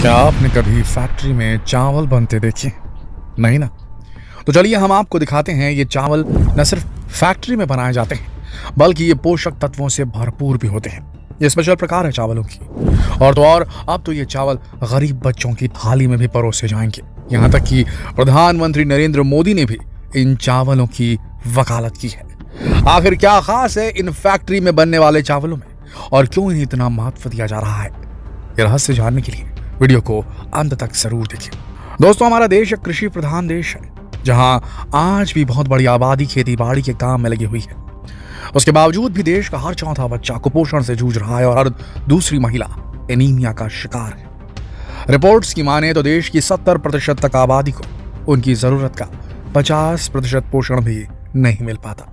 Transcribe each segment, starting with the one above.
क्या आपने कभी फैक्ट्री में चावल बनते देखे? नहीं ना? तो चलिए हम आपको दिखाते हैं ये चावल न सिर्फ फैक्ट्री में बनाए जाते हैं बल्कि ये पोषक तत्वों से भरपूर भी होते हैं। ये स्पेशल प्रकार है चावलों की। और तो और अब तो ये चावल गरीब बच्चों की थाली में भी परोसे जाएंगे। यहाँ तक कि प्रधानमंत्री नरेंद्र मोदी ने भी इन चावलों की वकालत की है। आखिर क्या खास है इन फैक्ट्री में बनने वाले चावलों में और क्यों इन्हें इतना महत्व दिया जा रहा है? ये रहस्य जानने के लिए वीडियो को अंत तक जरूर देखिए। दोस्तों, हमारा देश एक कृषि प्रधान देश है जहां आज भी बहुत बड़ी आबादी खेती बाड़ी के काम में लगी हुई है। उसके बावजूद भी देश का हर चौथा बच्चा कुपोषण से जूझ रहा है और हर दूसरी महिला एनीमिया का शिकार है। रिपोर्ट्स की माने तो देश की 70% तक आबादी को उनकी जरूरत का 50% पोषण भी नहीं मिल पाता।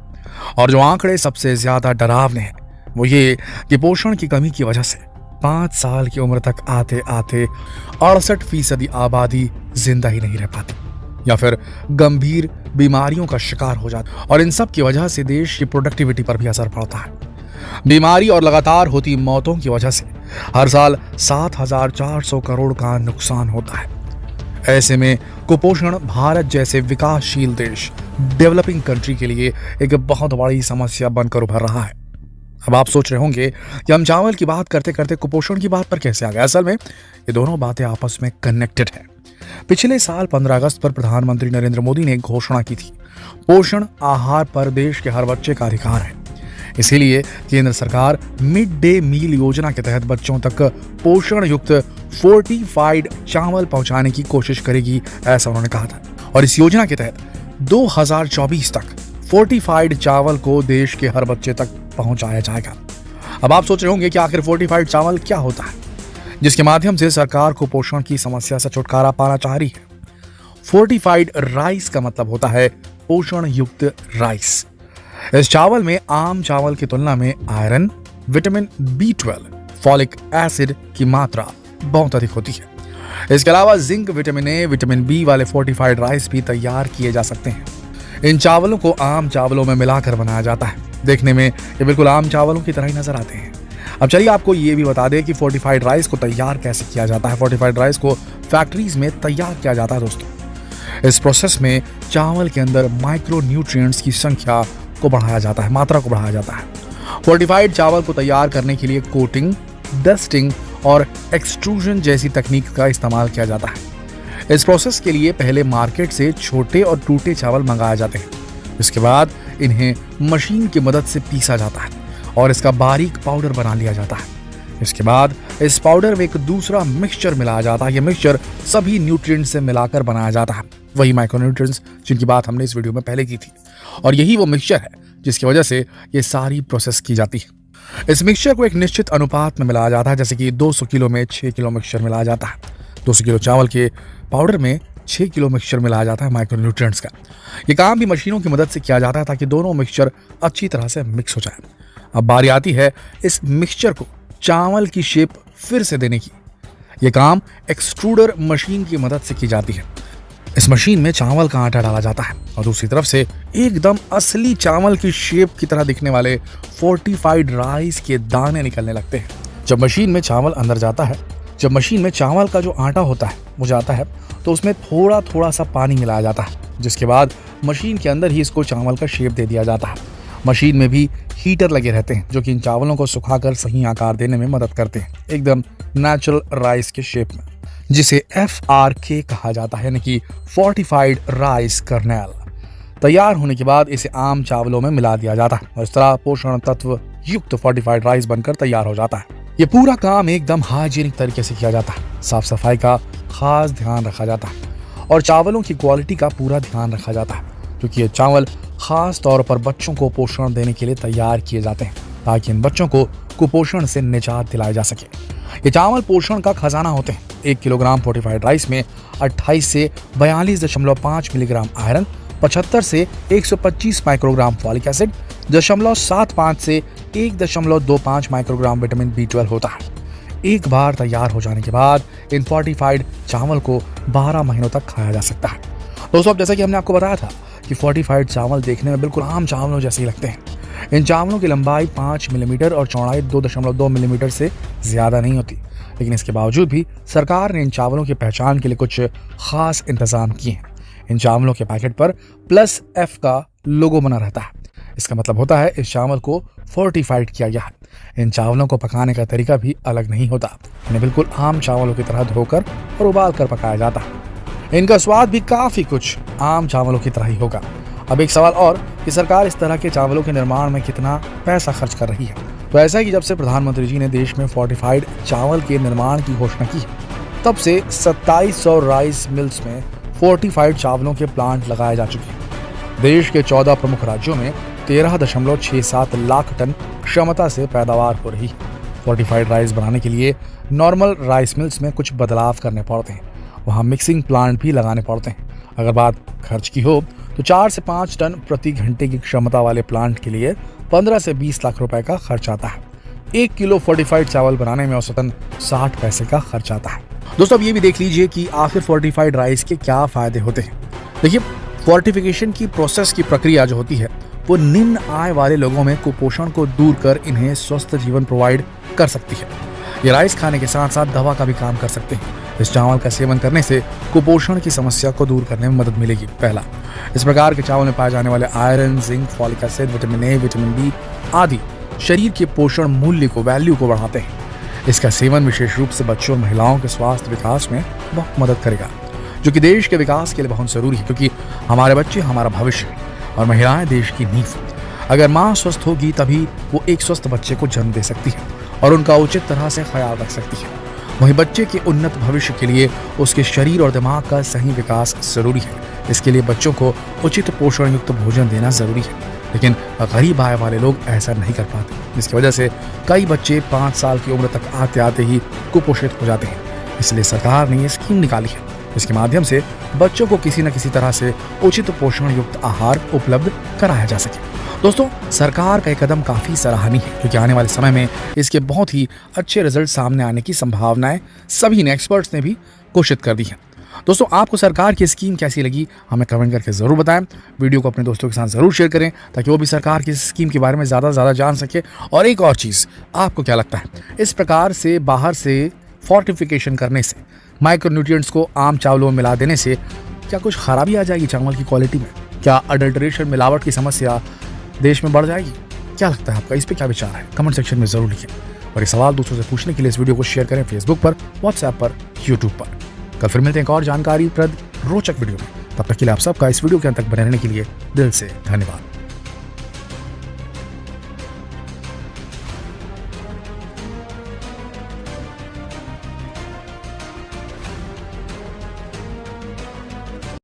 और जो आंकड़े सबसे ज्यादा डरावने हैं वो ये कि पोषण की कमी की वजह से 5 साल की उम्र तक आते आते 68% आबादी जिंदा ही नहीं रह पाती या फिर गंभीर बीमारियों का शिकार हो जाता। और इन सब की वजह से देश की प्रोडक्टिविटी पर भी असर पड़ता है। बीमारी और लगातार होती मौतों की वजह से हर साल 7,400 करोड़ का नुकसान होता है। ऐसे में कुपोषण भारत जैसे विकासशील देश, डेवलपिंग कंट्री के लिए एक बहुत बड़ी समस्या बनकर उभर रहा है। अब आप सोच रहे होंगे कि हम चावल की बात करते करते कुपोषण की बात पर कैसे आ गए। असल में ये दोनों बातें आपस में कनेक्टेड हैं। पिछले साल 15 अगस्त पर प्रधानमंत्री नरेंद्र मोदी ने एक घोषणा की थी, पोषण आहार पर देश के हर बच्चे का अधिकार है। इसीलिए केंद्र सरकार मिड डे मील योजना के तहत बच्चों तक पोषण युक्त फोर्टिफाइड चावल पहुंचाने की कोशिश करेगी, ऐसा उन्होंने कहा था। और इस योजना के तहत 2024 तक फोर्टिफाइड चावल को देश के हर बच्चे तक पहुंचाया जाएगा। अब आप सोच रहे होंगे कि आखिर फोर्टिफाइड चावल क्या होता है जिसके माध्यम से सरकार को पोषण की समस्या से छुटकारा पाना चाह रही है। फोर्टिफाइड राइस का मतलब होता है पोषण युक्त राइस। इस चावल में आम चावल की तुलना में iron, vitamin B12, folic acid की मात्रा बहुत अधिक होती है। इसके अलावा zinc, vitamin A, vitamin B वाले फोर्टिफाइड राइस भी तैयार किए जा सकते हैं। इन चावलों को आम चावलों में मिलाकर बनाया जाता है। देखने में ये बिल्कुल आम चावलों की तरह ही नजर आते हैं। अब चलिए आपको ये भी बता दें कि फोर्टिफाइड राइस को तैयार कैसे किया जाता है। फोर्टिफाइड राइस को फैक्ट्रीज में तैयार किया जाता है। दोस्तों, इस प्रोसेस में चावल के अंदर माइक्रो न्यूट्रिएंट्स की संख्या को बढ़ाया जाता है, मात्रा को बढ़ाया जाता है। फोर्टिफाइड चावल को तैयार करने के लिए कोटिंग, डस्टिंग और एक्सट्रूजन जैसी तकनीक का इस्तेमाल किया जाता है। इस प्रोसेस के लिए पहले मार्केट से छोटे और टूटे चावल मंगाए जाते हैं। इसके बाद इन्हें मशीन की मदद से पीसा जाता है और इसका बारीक पाउडर बना लिया जाता है। इसके बाद इस पाउडर में एक दूसरा मिक्सचर मिलाया जाता है। यह मिक्सचर सभी न्यूट्रिएंट्स से मिलाकर बनाया जाता है, वही माइक्रोन्यूट्रिएंट्स जिनकी बात हमने इस वीडियो में पहले की थी। और यही वो मिक्सचर है जिसकी वजह से ये सारी प्रोसेस की जाती है। इस मिक्सचर को एक निश्चित अनुपात में मिलाया जाता है, जैसे कि 200 किलो में 6 किलो मिक्सचर मिलाया जाता है। 200 किलो चावल के पाउडर में 6 किलो मिक्सचर मिलाया जाता है माइक्रोन्यूट्रिएंट्स का। ये काम भी मशीनों की मदद से किया जाता है ताकि दोनों मिक्सचर अच्छी तरह से मिक्स हो जाए। अब बारी आती है इस मिक्सचर को चावल की शेप फिर से देने की। ये काम एक्सट्रूडर मशीन की मदद से की जाती है। इस मशीन में चावल का आटा डाला जाता है और दूसरी तरफ से एकदम असली चावल की शेप की तरह दिखने वाले फोर्टिफाइड राइस के दाने निकलने लगते हैं। जब मशीन में चावल अंदर जाता है, जब मशीन में चावल का जो आटा होता है वो जाता है, तो उसमें थोड़ा थोड़ा सा पानी मिलाया जाता है, जिसके बाद मशीन के अंदर ही इसको चावल का शेप दे दिया जाता है। मशीन में भी हीटर लगे रहते हैं जो कि इन चावलों को सुखाकर सही आकार देने में मदद करते हैं, एकदम नेचुरल राइस के शेप में, जिसे FRK कहा जाता है, यानी कि फोर्टिफाइड राइस कर्नेल। तैयार होने के बाद इसे आम चावलों में मिला दिया जाता है और इस तरह पोषण तत्व युक्त फोर्टिफाइड राइस बनकर तैयार हो जाता है। ये पूरा काम एकदम हाइजीनिक तरीके से किया जाता है। साफ सफाई का खास ध्यान रखा जाता है और चावलों की क्वालिटी का पूरा ध्यान रखा जाता है, क्योंकि ये चावल खास तौर पर बच्चों को पोषण देने के लिए तैयार किए जाते हैं ताकि इन बच्चों को कुपोषण से निजात दिलाई जा सके। ये चावल पोषण का खजाना होते हैं। 1 किलोग्राम फोर्टिफाइड राइस में 28 से 42.5 मिलीग्राम आयरन, 75 से 125 माइक्रोग्राम फॉलिक एसिड, 0.75 से 1.25 माइक्रोग्राम विटामिन B12 होता है। एक बार तैयार हो जाने के बाद इन फोर्टिफाइड चावल को 12 महीनों तक खाया जा सकता है। दोस्तों, जैसा कि हमने आपको बताया था कि फोर्टिफाइड चावल देखने में बिल्कुल आम चावलों जैसे ही लगते हैं। इन चावलों की लंबाई 5 मिलीमीटर और चौड़ाई 2.2 मिलीमीटर से ज़्यादा नहीं होती। लेकिन इसके बावजूद भी सरकार ने इन चावलों की पहचान के लिए कुछ खास इंतजाम किए हैं। इन चावलों के पैकेट पर +F का लोगो बना रहता है। इसका मतलब होता है इस चावल को फोर्टिफाइड किया गया है। इन चावलों को पकाने का तरीका भी अलग नहीं होता। इन्हें बिल्कुल आम चावलों की तरह धोकर और उबाल कर पकाया जाता है। इनका स्वाद भी काफी कुछ आम चावलों की तरह ही होगा। अब एक सवाल और कि सरकार इस तरह के चावलों के निर्माण में कितना पैसा खर्च कर रही है। तो ऐसा है कि जब से प्रधानमंत्री जी ने देश में फोर्टिफाइड चावल के निर्माण की घोषणा की है, तब से 2700 राइस मिल्स में फोर्टिफाइड चावलों के प्लांट लगाए जा चुके हैं। देश के 14 प्रमुख राज्यों में 13.67 लाख टन क्षमता से पैदावार हो रही है। फोर्टिफाइड राइस बनाने के लिए नॉर्मल राइस मिल्स में कुछ बदलाव करने पड़ते हैं। वहाँ मिक्सिंग प्लांट भी लगाने पड़ते हैं। अगर बात खर्च की हो तो 4 से 5 टन प्रति घंटे की क्षमता वाले प्लांट के लिए 15 से 20 लाख रुपए का खर्च आता है। 1 किलो फोर्टिफाइड चावल बनाने में औसतन 60 पैसे का खर्च आता है। दोस्तों अब ये भी देख लीजिए कि आखिर फोर्टिफाइड राइस के क्या फायदे होते हैं। देखिए, फोर्टिफिकेशन की प्रोसेस की प्रक्रिया जो होती है वो निम्न आय वाले लोगों में कुपोषण को दूर कर इन्हें स्वस्थ जीवन प्रोवाइड कर सकती है। ये राइस खाने के साथ साथ दवा का भी काम कर सकते हैं। इस चावल का सेवन करने से कुपोषण की समस्या को दूर करने में मदद मिलेगी। पहला, इस प्रकार के चावल में पाए जाने वाले iron, zinc, folic acid, vitamin A, vitamin B आदि शरीर के पोषण मूल्य को वैल्यू को बढ़ाते हैं। इसका सेवन विशेष रूप से बच्चों और महिलाओं के स्वास्थ्य विकास में बहुत मदद करेगा, जो कि देश के विकास के लिए बहुत जरूरी है, क्योंकि हमारे बच्चे हमारा भविष्य है और महिलाएं देश की नींव। अगर माँ स्वस्थ होगी तभी वो एक स्वस्थ बच्चे को जन्म दे सकती है और उनका उचित तरह से ख्याल रख सकती है। वहीं बच्चे के उन्नत भविष्य के लिए उसके शरीर और दिमाग का सही विकास जरूरी है। इसके लिए बच्चों को उचित पोषण युक्त भोजन देना जरूरी है, लेकिन गरीब आय वाले लोग ऐसा नहीं कर पाते, जिसकी वजह से कई बच्चे 5 साल की उम्र तक आते आते ही कुपोषित हो जाते हैं। इसलिए सरकार ने ये स्कीम निकाली है, इसके माध्यम से बच्चों को किसी न किसी तरह से उचित पोषण युक्त आहार उपलब्ध कराया जा सके। दोस्तों, सरकार का ये कदम काफी सराहनीय है, क्योंकि आने वाले समय में इसके बहुत ही अच्छे रिजल्ट सामने आने की संभावनाएं सभी ने, एक्सपर्ट्स ने भी घोषित कर दी है। दोस्तों, आपको सरकार की स्कीम कैसी लगी हमें कमेंट करके जरूर बताएं। वीडियो को अपने दोस्तों के साथ जरूर शेयर करें ताकि वो भी सरकार की स्कीम के बारे में ज्यादा जान सके। और एक और चीज, आपको क्या लगता है, इस प्रकार से बाहर से फोर्टिफिकेशन करने से, माइक्रोन्यूट्रिएंट्स को आम चावलों में मिला देने से क्या कुछ खराबी आ जाएगी चावल की क्वालिटी में? क्या अडल्ट्रेशन, मिलावट की समस्या देश में बढ़ जाएगी? क्या लगता है आपका, इस पे क्या विचार है? कमेंट सेक्शन में जरूर लिखें। और ये सवाल दूसरों से पूछने के लिए इस वीडियो को शेयर करें फेसबुक पर, व्हाट्सएप पर, यूट्यूब पर। कल फिर मिलते हैं एक और जानकारीप्रद रोचक वीडियो में। तब तक के लिए आप सबका इस वीडियो के अंत तक बने रहने के लिए दिल से धन्यवाद।